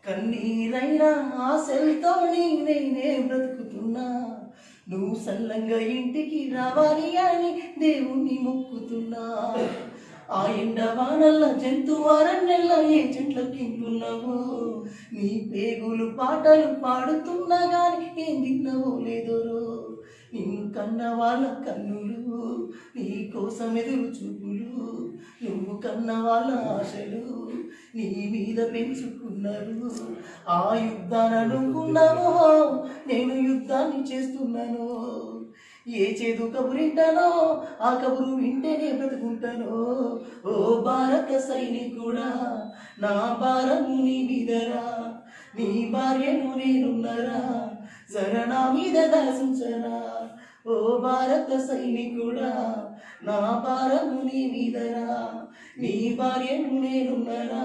కన్నీరైనా ఆశలతో నేనే బ్రతుకుతున్నా. నువ్వు సల్లంగా ఇంటికి రావాలి అని దేవుణ్ణి మొక్కుతున్నా. ఆ ఎండవానల్ల జంతువారన్నెల్ల ఏ చెట్లకింటున్నావో, నీ పేగులు పాటలు పాడుతున్నా గాని ఏం తిన్నావో లేదోరో. నిన్ను కన్న వాళ్ళ కన్నులు, నీ కోసం ఎదురు చూపులు, నువ్వు కన్న వాళ్ళ ఆశలు నీ మీద పెంచుకున్నారు. ఆ యుద్ధాన నువ్వున్నావో, నేను యుద్ధాన్ని చేస్తున్నాను. ఏ చేదు కబురింటానో ఆ కబురు వింటేనే బ్రతుకుంటానో. ఓ భారత సైనికుడా, నా భారము నీ మీదరా, నీ భార్యను నేనున్నరా, జర నా మీద దర్శించరా. ఓ భారత సైనికుడా, నా భారము నీ మీదరా, నీ భార్యను నేనున్నరా.